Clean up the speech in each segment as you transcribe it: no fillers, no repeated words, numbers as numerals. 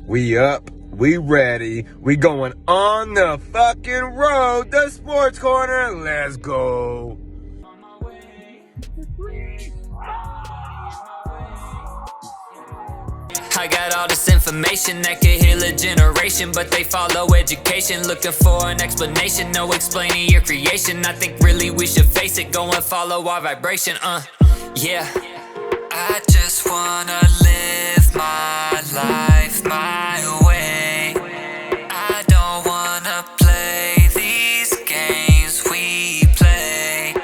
We up, we ready, we going on the fucking road, the Sports Corner, let's go. I got all this information that could heal a generation, but they follow education, looking for an explanation, no explaining your creation. I think really we should face it, go and follow our vibration, yeah. I just wanna live my life my way. I don't wanna play these games we play.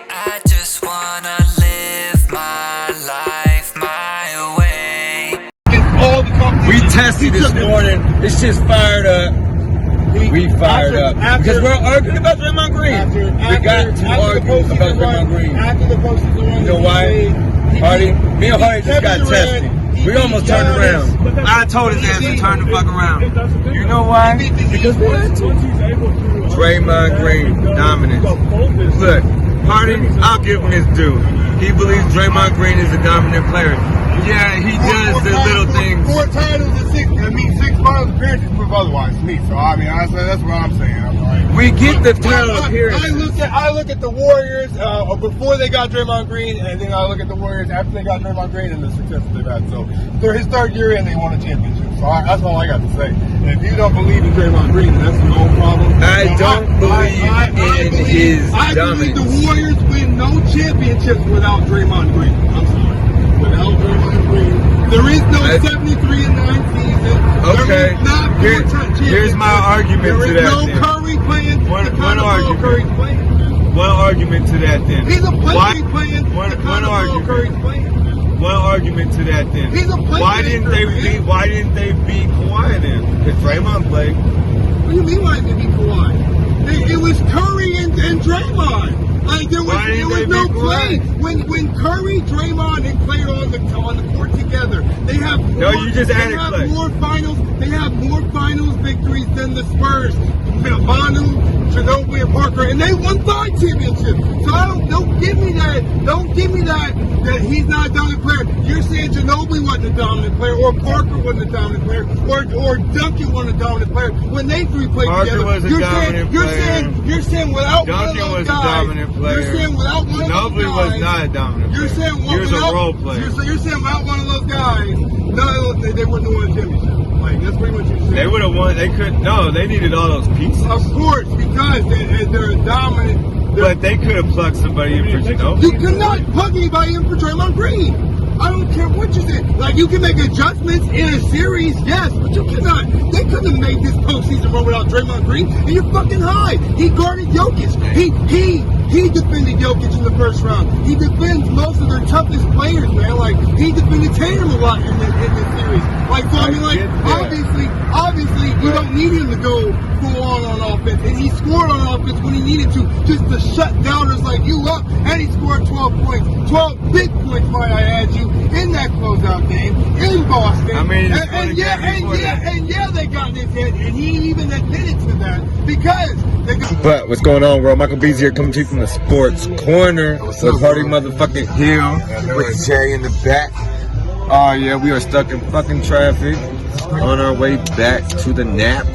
I just wanna live my life my way. We tested this morning, this shit's fired up. We fired up. Because we're arguing about Draymond Green. We got to argue about Draymond Green. You know why? Hardy, me and Hardy just got tested. We almost turned around. I told his ass to turn the fuck around. You know why? Because we had to. Draymond Green, dominant. Look, Hardy, I'll give him his due. He believes Draymond Green is a dominant player. Yeah, he does the little things. 4 titles and 6. I mean, 6 finals appearances prove otherwise to me. So I mean, that's what I'm saying. We get the title appearance. I look at the Warriors before they got Draymond Green, and then I look at the Warriors after they got Draymond Green and the success that they've had. So they're his 3rd year in, they won a championship. So that's all I got to say. And if you don't believe in Draymond Green, that's no problem. I don't believe in his dominance. I believe the Warriors win no championships without Draymond Green. I'm sorry. Without Draymond Green. There is no 73-9 season. Okay. Here's my argument to that. There is no Curry playing. One argument. Curry's playing. One argument to that then. He's a player playing. One argument to that then. He's a player. Why didn't they beat Kawhi then? Because Draymond played. What do you mean why didn't they beat Kawhi? It was Curry and Draymond. Like there was no play when Curry, Draymond, and played on the court together. They have more finals. They have more finals victories than the Spurs. Manu, Ginobili, and Parker, and they won 5 championships. So don't give me that he's not a dominant player. You're saying Ginobili wasn't a dominant player, or Parker wasn't a dominant player, or Duncan wasn't a dominant player when they 3 played together. Was a dominant player. You're saying without Duncan one of those was guys, a dominant player. You're saying without one of those guys, Ginobili was not a dominant player. He was a role player. You're saying without one of those guys, they wouldn't have won a championship. Like that's pretty much what you're saying. They would have won. They could. No, they needed all those pieces. Of course, because they're dominant. But they could have plugged somebody in for Ginobili. You could not plug anybody in for Draymond Green. I don't care what you say. Like, you can make adjustments in a series, yes, but you cannot. They couldn't have made this postseason run without Draymond Green, and you're fucking high. He guarded Jokic. He defended Jokic in the first round. He defends most of their toughest players, man. Like, he defended Tatum a lot in this series. Like, so I mean, like, obviously, you don't need him to go full on offense, and he scored on offense when he needed to, just to shut downers like you up, and he scored 12 points, 12 big points, might I add you, in that closeout game in Boston. I mean, they got in his head, and he even admitted to that because they got. But what's going on, world? Michael B's here, coming to you from the Sports Corner with Hardy motherfucking Hill with Jay in the back. Oh yeah, we are stuck in fucking traffic on our way back to the Nap.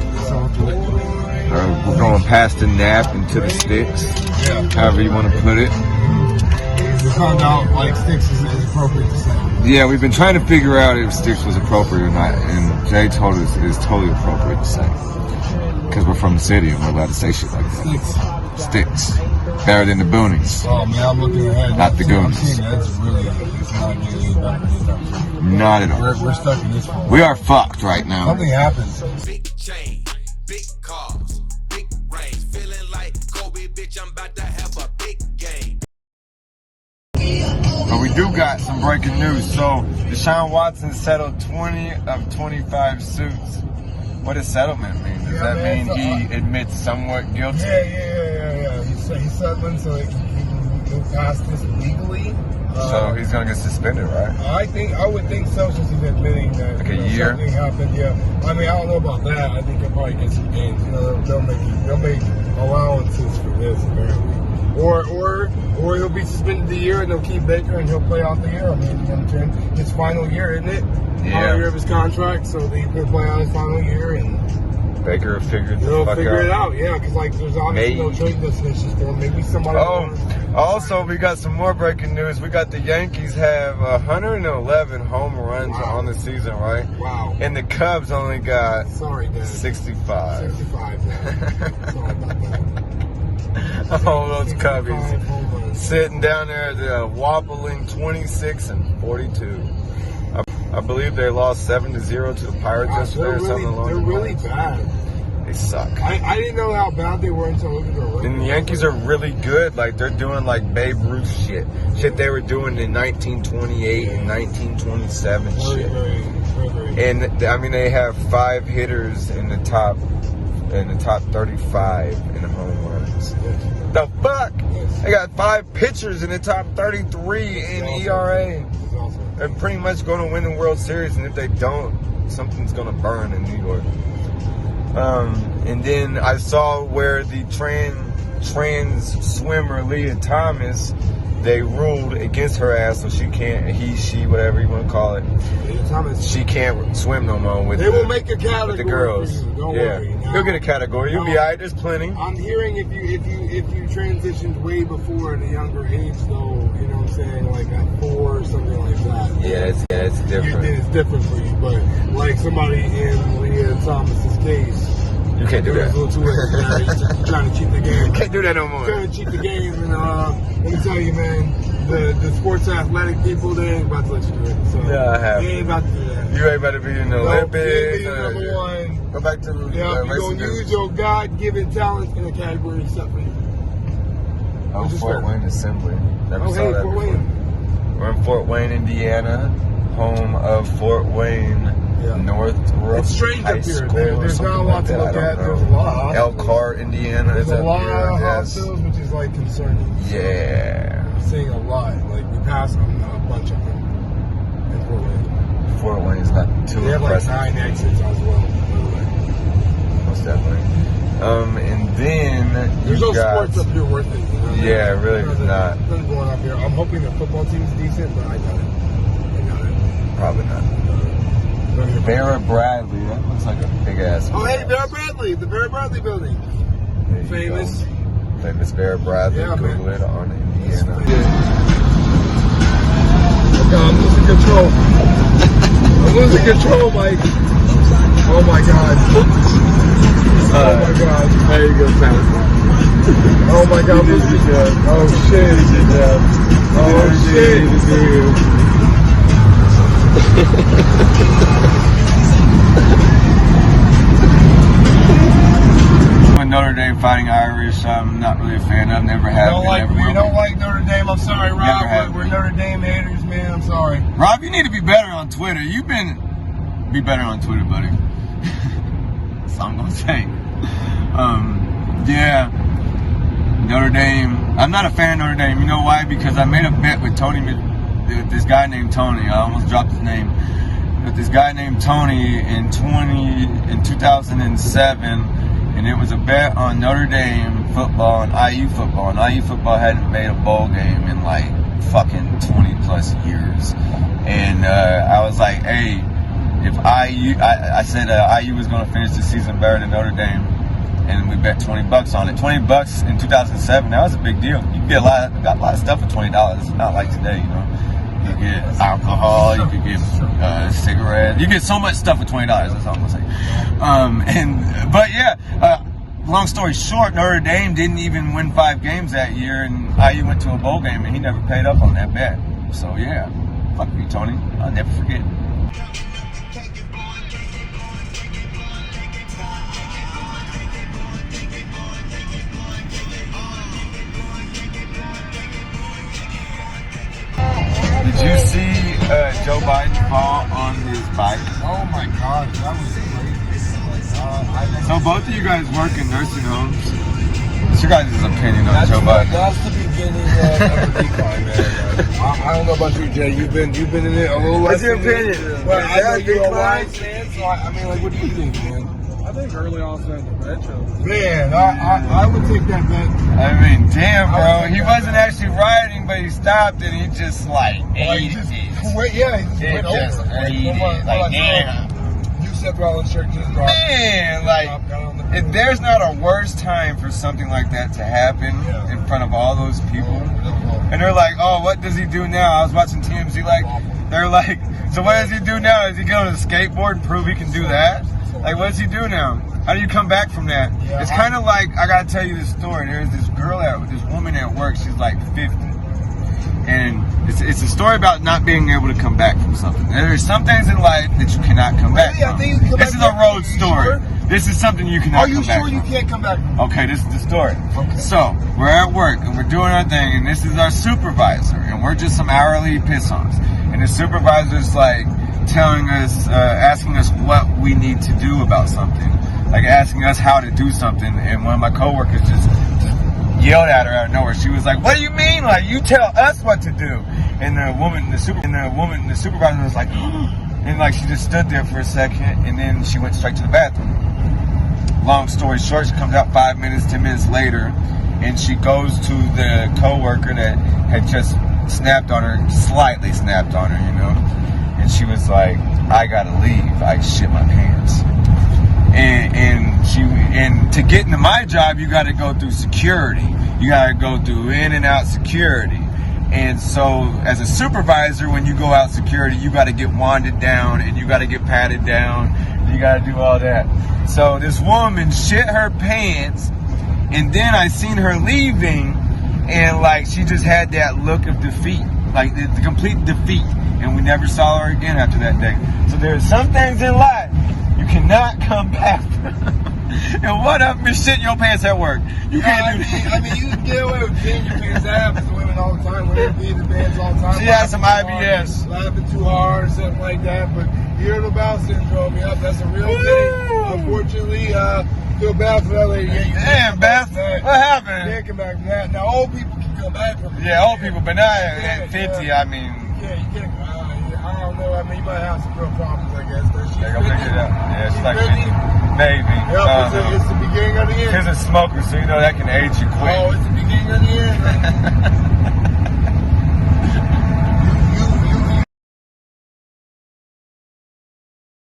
We're going past the Nap into the Sticks, however you want to put it. We found out like Sticks is appropriate to say. Yeah, we've been trying to figure out if Sticks was appropriate or not, and Jay told us it's totally appropriate to say. Because we're from the city and we're allowed to say shit like that. Sticks. Better than the Boonies. Oh man, I'm looking ahead. Not the Goonies. It's not getting any better. Not at all. We're stuck in this one. We are fucked right now. Something happens. Big chain, big cars, big range. Feeling like Kobe, bitch, I'm about to have a big game. But we do got some breaking news. So, Deshaun Watson settled 20 of 25 suits. What does settlement mean? Does that mean he admits somewhat guilty? Yeah. He's settling so he'll pass this legally. So he's gonna get suspended, right? I would think so, since he's admitting that like a year. Something happened. Yeah, I mean, I don't know about that. I think he'll probably get some games. You know, they'll make allowances for this apparently, or he'll be suspended the year and they'll keep Baker and he'll play out the year. I mean, his final year, isn't it? final year of his contract, so that he could play out his final year, and Baker figured they'll figure it out. Yeah, because like there's obviously no trade destinations for him. Maybe somebody. Also, we got some more breaking news. We got the Yankees have 111 home runs on the season, right? Wow. And the Cubs only got 65. 65. Sorry about that. Oh, those Cubbies sitting down there, wobbling 26 and 42. I believe they lost 7-0 to the Pirates yesterday or something along they're really bad. They suck. I didn't know how bad they were until looking at their record. And the Yankees are really good. Like, they're doing like Babe Ruth shit. Shit they were doing in 1928 and 1927 shit. Very. And I mean, they have 5 hitters in the top 35 in the home runs. The fuck? They got 5 pitchers in the top 33 in ERA. They're pretty much going to win the World Series, and if they don't, something's going to burn in New York. And then I saw where the trans swimmer Leah Thomas, they ruled against her ass, so she can't, she, whatever you want to call it, she can't swim no more with They will make a category with the girls. For you. Don't worry. Now, you'll get a category. You'll be alright. There's plenty. I'm hearing if you transitioned way before at a younger age, though, you know what I'm saying, like at 4 or something like that. Yeah, it's different. It's different for you, but like somebody in Leah Thomas's case, you can't do that. A little too late. He's trying to cheat the game. Can't do that no more. Trying to cheat the game, and let me tell you, man, the sports athletic people, they ain't about to let you do it. So yeah, I have. They ain't about to do that. You ain't about to be in the Olympics. Number one. Go back to you're going to use your God-given talent in a category except for you. Oh, Fort Wayne Assembly. Never saw hey, that Fort before. Wayne. We're in Fort Wayne, Indiana, home of Fort Wayne Northrop It's strange High up here. School. There's not a lot to look at. There's a lot of hospitals. Elkhart, Indiana. There's a lot of yes. hospitals, which is like concerning. Yeah. I'm seeing a lot. Like we passed a bunch of them in Fort Wayne. Fort Wayne is not too They have like impressive. 9 exits as well. Most definitely. And then There's no sports up here worth it. You know? Yeah, it really is not. Nothing going up here. I'm hoping the football team's decent, but I doubt it. Probably not. Vera Bradley. That looks like a big ass. Oh, hey, Vera Bradley. The Vera Bradley building. Famous. Famous Vera Bradley. Yeah, Google man. it on Indiana. Okay, I'm losing control. I'm losing control, Mike. Oh my God. Oh my God. There you go, Pat. Oh my God. Oh shit. Oh shit. When Notre Dame Fighting Irish, I'm not really a fan of. Never have been. We don't like Notre Dame. I'm sorry, Rob. Never We're Notre Dame haters, man. I'm sorry. Rob, you need to be better on Twitter. Be better on Twitter, buddy. That's all I'm gonna say. Yeah, Notre Dame. I'm not a fan of Notre Dame. You know why? Because I made a bet with this guy named Tony. I almost dropped his name. But this guy named Tony in 2007, and it was a bet on Notre Dame football and IU football. And IU football hadn't made a bowl game in like fucking 20 plus years. And I was like, hey, if I said IU was going to finish the season better than Notre Dame, and we bet $20 on it. $20 in 2007, that was a big deal. You could get got a lot of stuff for $20. It's not like today, you know. You could get alcohol, you could get cigarettes. You get so much stuff for $20. That's all I'm gonna say. But yeah, long story short, Notre Dame didn't even win 5 games that year, and IU went to a bowl game, and he never paid up on that bet. So yeah, fuck you, Tony. I'll never forget. Did you see Joe Biden fall on his bike? Oh my God, that was crazy. So both of you guys work in nursing homes. What's your guys' opinion on Joe Biden? That's the beginning of a decline, man. I don't know about you, Jay. You've been in it a little less. What's your opinion? But I know you're a wise man, so I mean, like, what do you think, man? I I think early onset dementia. Man, I would take that bet. I mean, damn, bro. He wasn't actually riding, but he stopped and he just like ate it. Yeah, he It went just over. ate it. Like, damn. You Seth Rollins shirt just dropped. Man, like, there's not a worse time for something like that to happen in front of all those people. And they're like, oh, what does he do now? I was watching TMZ, like, they're like, so what does he do now? Is he go on a skateboard and prove he can do that? Like, what does he do now? How do you come back from that? It's kind of like, I gotta tell you this story. There's this this woman at work, she's like 50. And it's a story about not being able to come back from something. There's some things in life that you cannot come back from. This is a road story. This is something you cannot come back from. Are you sure you can't come back from? Okay, this is the story. Okay. So, we're at work and we're doing our thing, and this is our supervisor, and we're just some hourly piss-ons. And the supervisor's like telling us, asking us what we need to do about something. Like asking us how to do something, and one of my coworkers just yelled at her out of nowhere. She was like, what do you mean? Like, you tell us what to do. And the supervisor was like, and like she just stood there for a second, and then she went straight to the bathroom. Long story short, she comes out 5 minutes, 10 minutes later, and she goes to the coworker that had just snapped on her, slightly snapped on her, you know. And she was like, I gotta leave. I shit my pants. And to get into my job, you got to go through security. You got to go through in and out security. And so, as a supervisor, when you go out security, you got to get wanded down and you got to get patted down. You got to do all that. So this woman shit her pants, and then I seen her leaving, and like she just had that look of defeat, like the complete defeat. And we never saw her again after that day. So there's some things in life you cannot come back from. And what up is shit your pants at work? You can't do that. I mean, you can get away with peeing your pants. That happens to women all the time. Women pee the pants all the time. She has some IBS. Laughing too hard or something like that. But irritable bowel syndrome, that's a real thing. Unfortunately, feel bad for that lady. Damn, Beth. What happened? You can't come back from that. Now, old people can come back from it. Yeah, old people, but not at 50, I mean. Yeah, you can't. I don't know. I mean, you might have some real problems, I guess. They're going to figure it out. Yeah, she's like 50. Maybe. Yeah, it's the beginning of the end. She's a smoker, so you know that can age you quick. Oh, it's the beginning of the end, man.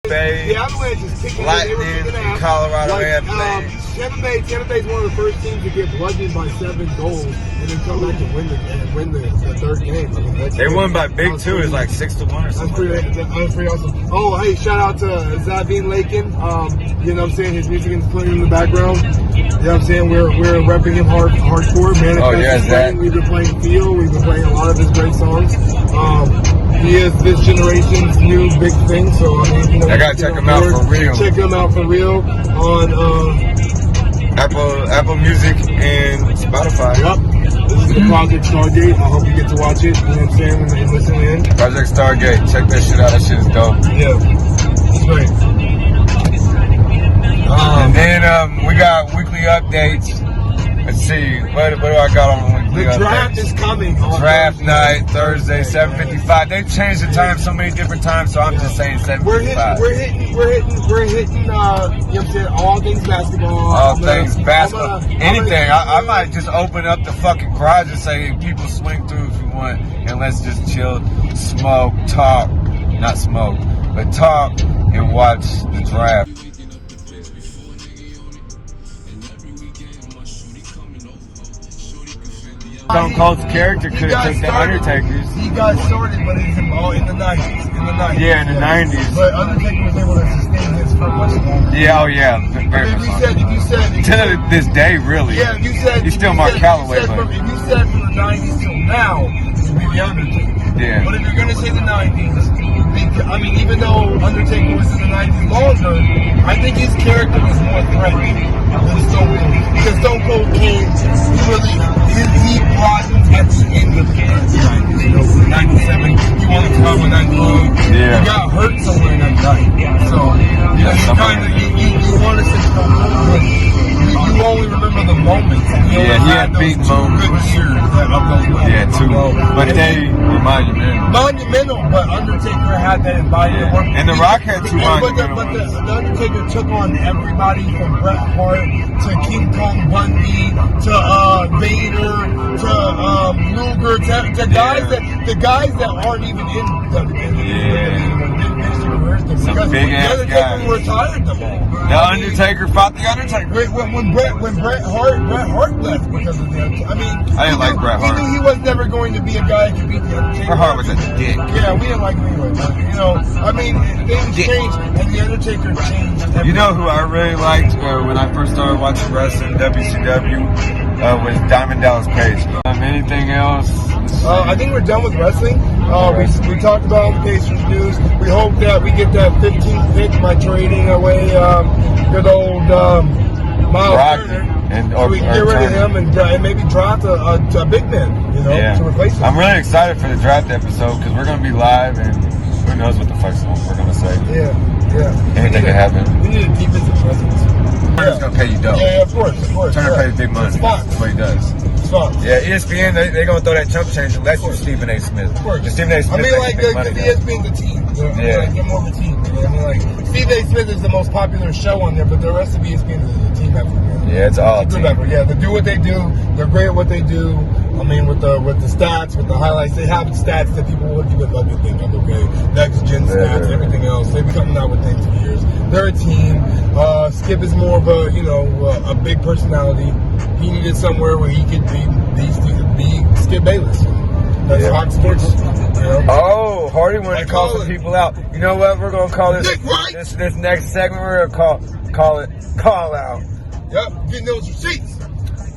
The Avalanche is kicking Lightning in Colorado Avalanche. Tampa Bay's one of the first teams to get bludgeoned by 7 goals and then come back and win the third game. I mean, they won by big too. It's like 6-1 or something. That's pretty awesome. Oh, hey, shout out to Zabin Lakin. You know what I'm saying? His music is playing in the background. You know what I'm saying? We're repping him hardcore. Zach. We've been playing Feel. We've been playing a lot of his great songs. He is this generation's new big thing. So I mean, you know, I gotta check him out for real. Check him out for real on Apple Music and Spotify. Yep. This is the Project Stargate. I hope you get to watch it. You know what I'm saying? And listen in. Project Stargate. Check that shit out. That shit is dope. Yeah. It's great. And then we got weekly updates. Let's see. What do I got on weekly updates? The draft is coming. Draft night, Thursday, 7:55. They've changed the time so many different times, so I'm just saying 7:55. We're hitting. You know what I'm saying? All things basketball. All things basketball. Anything. I might just open up the fucking garage and say, people swing through if you want, and let's just chill, smoke, talk. Not smoke, but talk and watch the draft. Stone Cold's character could have took the Undertaker's. He got started, but it's in the 90s. Yeah, in the 90s. But Undertaker was able to sustain this for much longer. Yeah, oh yeah. Very much to this day, really. Yeah, if you said he's still Mark Calloway, if you said from the 90s till now, it would be the Undertaker. Yeah. But if you're gonna say the 90s, I mean, even though Undertaker was in the 90s longer, I think his character was more threatening than Stone Cold. Because Stone Cold came, he brought at the end of the 90s, you know, 97, he wanted to come in 98. Yeah. He got hurt somewhere in that night. So, you want to say Stone Cold, but you only remember the moments. Yeah, he had big moments. Good years of those moments. Yeah, too. But they were monumental. Monumental, but Undertaker had that embodiment. Yeah. And The Rock had two monumental But ones. the Undertaker took on everybody from Bret Hart to King Kong Bundy to Vader to Luger to guys that aren't even in WWE. Some big ass guys. Retired them all. The Undertaker fought the Undertaker. When Bret Hart left because of the, I didn't like Bret Hart. We knew he was never going to be a guy who could beat the Undertaker. Bret Hart was a dick. Yeah, we didn't like him anyway. But, things changed, and the Undertaker changed everything. You know who I really liked when I first started watching wrestling, WCW, was Diamond Dallas Page. Anything else? I think we're done with wrestling. We talked about all the Pacers news. We hope that we get that 15th pick by trading away good old Miles Turner. So we can get rid of him and maybe draft a big man, to replace him. I'm really excited for the draft episode because we're going to be live and who knows what the fuck's we're going to say. Yeah. Anything can happen. We need a defensive presence. Turner's going to pay you dough. Yeah, of course. Turner pays big money. That's what he does. Yeah, ESPN, they're going to throw that chump change unless you're Stephen A. Smith. Of course. Stephen A. Smith ESPN's a team. They're more of a team. Stephen A. Smith is the most popular show on there, but the rest of ESPN is a team effort. Yeah, it's all team. Yeah, they do what they do. They're great at what they do. With the stats, with the highlights, they have stats that people would love to think of. Okay, next gen stats, everything else. They've been coming out with things for years. They're a team. Skip is more of a big personality. He needed somewhere where he could be Skip Bayless. That's Fox Sports. Oh, Hardy wanted to call some people out. You know what? We're gonna call this next segment. We're gonna call it Call Out. Yep, getting those receipts.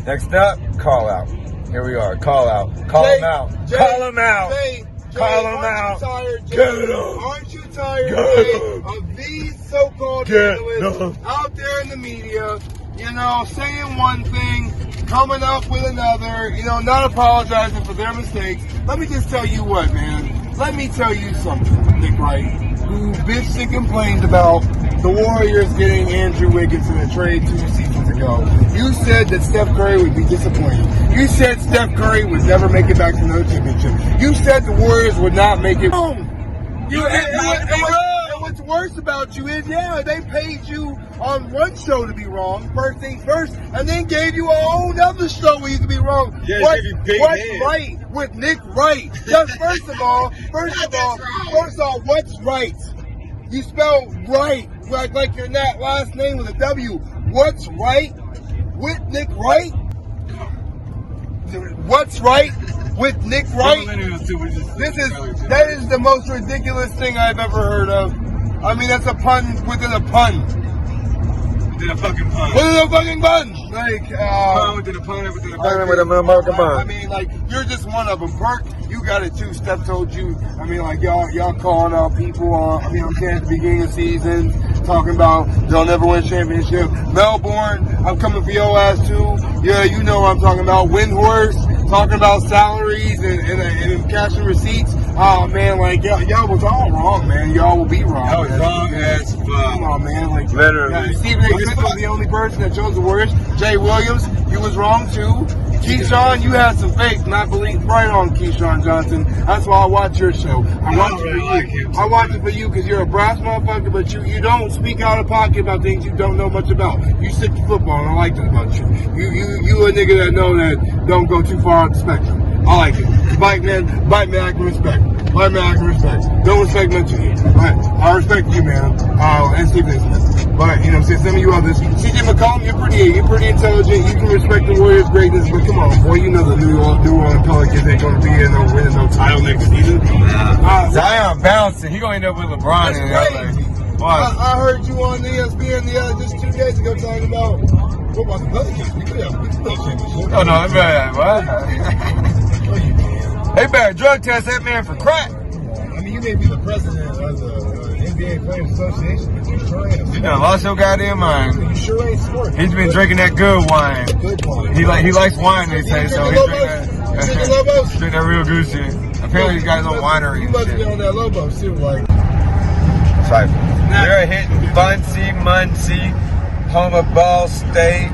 Next up, Call Out. Here we are. Call out. Call them out. Call them out. Call them out. Get them. Aren't you tired of these so-called journalists out there in the media, saying one thing, coming up with another, not apologizing for their mistakes? Let me just tell you what, man. Let me tell you something, Nick Wright, who bitched and complained about the Warriors getting Andrew Wiggins in a trade 2 seasons ago. You said that Steph Curry would be disappointed. You said Steph Curry would never make it back to another championship. You said the Warriors would not make it home. And what's worse about you is, they paid you on one show to be wrong, first things first, and then gave you a whole other show where you could be wrong. Yeah, what's right with Nick Wright? Just first of all, what's right? You spell right like your last name with a W. What's right with Nick Wright? What's right with Nick Wright? That is the most ridiculous thing I've ever heard of. That's a pun within a pun. Within a fucking pun. Within a fucking pun. Pun within a pun within a pun within a American pun. You're just one of them. Perk, you got it too. Steph told you. Y'all calling out people at the beginning of the season, talking about they'll never win a championship. Melbourne, I'm coming for your ass too. Yeah, you know what I'm talking about. Windhorse, talking about salaries and cashing receipts. Oh man, y'all was all wrong, man. Y'all will be wrong. That was wrong as fuck. Come on, man. Literally. Stephen A. Smith was the only person that chose the Warriors. Jay Williams, you was wrong too. Keyshawn, you had some faith, and I believe right on Keyshawn Johnson. That's why I watch your show. I watch it for you because you're a brass motherfucker, but you don't speak out of pocket about things you don't know much about. You stick to football, and I like that about you. You a nigga that know that don't go too far out the spectrum. I like it. Bite man, I can respect. Bite man, I can respect. Don't respect mentally. But I respect you, man. And Stephen A. Smith. But, some of you others, CJ McCollum, you're pretty intelligent. You can respect the Warriors' greatness, but come on, boy, you know the New Orleans Pelicans ain't going to be winning no title next season. Zion bouncing. He going to end up with LeBron in LA. I heard you on ESPN just 2 days ago talking about, what about the Pelicans? We could have a championship. Oh, no, what? They better drug test that man for crack. You may be the president of the NBA Players Association, but you sure ain't. You done lost your goddamn mind. You sure ain't smart. He's been drinking that good wine. He likes wine, they say, so he's drinking that real good shit. Apparently he's got his own winery and shit. You must be on that Lobos too, We're hitting Muncie, home of Ball State.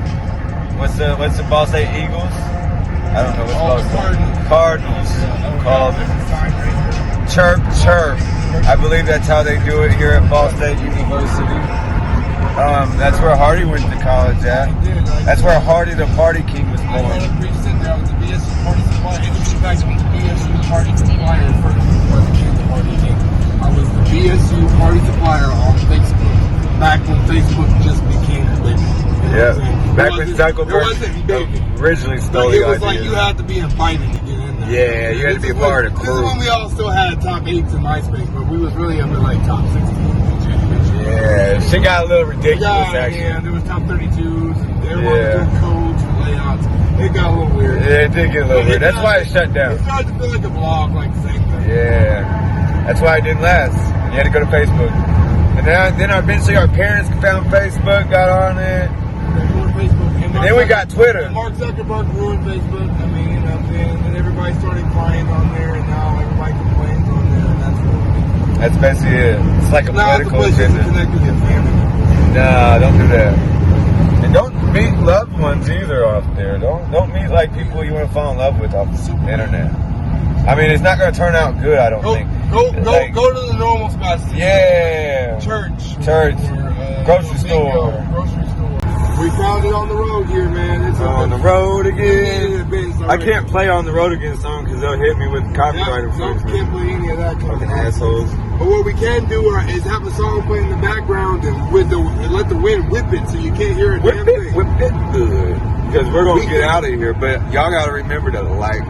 what's the Ball State Eagles? I don't know what's called. Cardinals. Called Chirp Chirp. I believe that's how they do it here at Ball State University. That's where Hardy went to college at. That's where Hardy the Party King was born. I was the BSU Party Supplier. Interesting fact, I was the BSU Party Supplier first before I became the Party King. I was the BSU Party Supplier on Facebook back when Facebook just became big. Yeah, back when Zuckerberg originally stole the idea. It was like you had to be invited to get in there. Yeah, you had to be a part of the crew. This is when we all still had top 8s in MySpace, but we was really up to like top 16s. Yeah, shit got a little ridiculous actually. Yeah, there was top 32s, and everyone was doing codes and layouts. It got a little weird. Yeah, it did get a little weird. That's why it shut down. It started to feel like a blog, like the same thing. Yeah, that's why it didn't last. You had to go to Facebook. And then eventually our parents found Facebook, got on it. And then we got Twitter. Mark Zuckerberg ruined Facebook. I mean, you know what I'm saying? And everybody started crying on there, and now everybody complains on there, and that's what that's basically it. It's like a political agenda. Connect with your family. Nah, don't do that. And don't meet loved ones either off there. Don't meet like people you want to fall in love with off the internet. I mean, it's not going to turn out good, I don't think. Go to the normal spots. Yeah. Church. Grocery store. Grocery store. We found it on the road here, man. It's on the road again. I I can't play On the Road Again song because they'll hit me with copyright infringement. Can't play any of that. Fucking assholes. But what we can do is have a song play in the background and let the wind whip it so you can't hear a damn thing. Whip it good. Because we're going to get out of here. But y'all got to remember to like,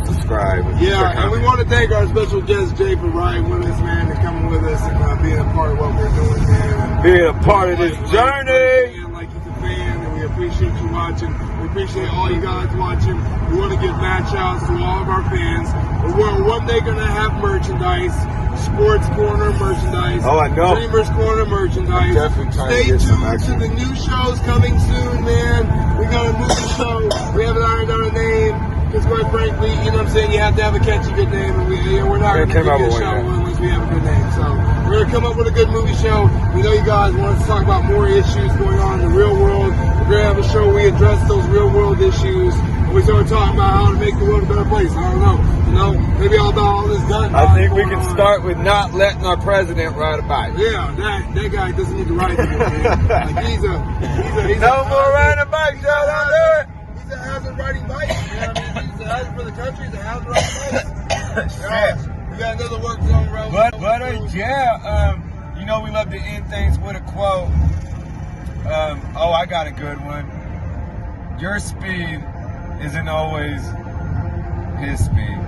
subscribe. And we want to thank our special guest, Jay, for riding with us, man, and coming with us and being a part of what we're doing, man. Being a part of this journey. Like he's a fan, and we appreciate you watching. We appreciate all you guys watching. We want to give mad shouts to all of our fans. We're one day going to have merchandise. Sports Corner merchandise. Oh, I know. Dreamers Corner merchandise. Stay tuned to the new shows coming soon, man. We got a movie show. We haven't ironed out a name. Because quite frankly, you know what I'm saying, you have to have a catchy good name, and we're not going to give you a show unless we have a good name. So we're going to come up with a good movie show. We know you guys want us to talk about more issues going on in the real world. We're going to have a show where we address those real world issues. We start talking about how to make the world a better place. I don't know. You know, maybe all about all this gun. I think we can start with not letting our president ride a bike. Yeah, that guy doesn't need to ride anymore, man. Like he's no more riding a bike down there. He's a hazard riding bike. You know what I mean? He's a hazard for the country. He's a hazard riding bike. Shit. We got another work zone road. But yeah, you know we love to end things with a quote. I got a good one. Your speed isn't always his speed.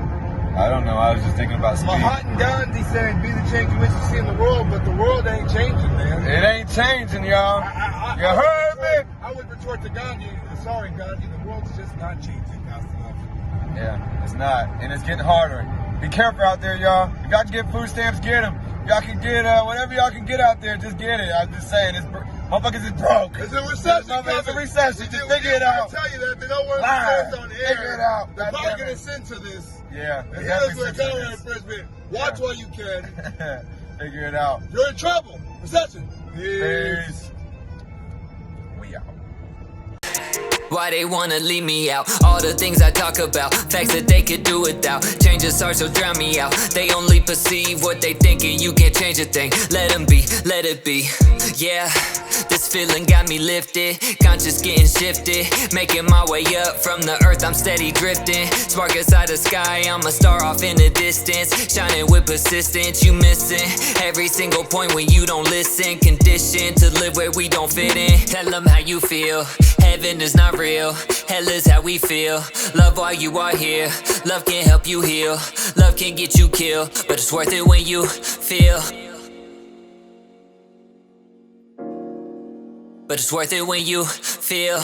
I don't know. I was just thinking about speed. Mahatma Gandhi said, "Be the change you wish to see in the world," but the world ain't changing, man. It ain't changing, y'all. You heard me? I would retort to Gandhi. Sorry, Gandhi. The world's just not changing fast enough. Yeah, it's not, and it's getting harder. Be careful out there, y'all. If y'all can get food stamps, get them. Y'all can get whatever y'all can get out there, just get it. I'm just saying, motherfuckers is broke. It's a recession. It's a recession. Just figure it out. I tell you that they don't want to say on air. Figure it out. They're probably going to censor this. Yeah. And here's what Colorado President. Watch while you can. Figure it out. You're in trouble. Recession. Peace. We out. Why they wanna leave me out? All the things I talk about, facts that they could do without. Changes hard, so drown me out. They only perceive what they think, and you can't change a thing. Let them be, let it be. Yeah, this feeling got me lifted. Conscious getting shifted. Making my way up from the earth, I'm steady drifting. Spark inside the sky, I'm a star off in the distance. Shining with persistence, you missing every single point when you don't listen. Conditioned to live where we don't fit in. Tell them how you feel. Heaven is not real, hell is how we feel. Love while you are here, love can help you heal. Love can get you killed, but it's worth it when you feel. But it's worth it when you feel.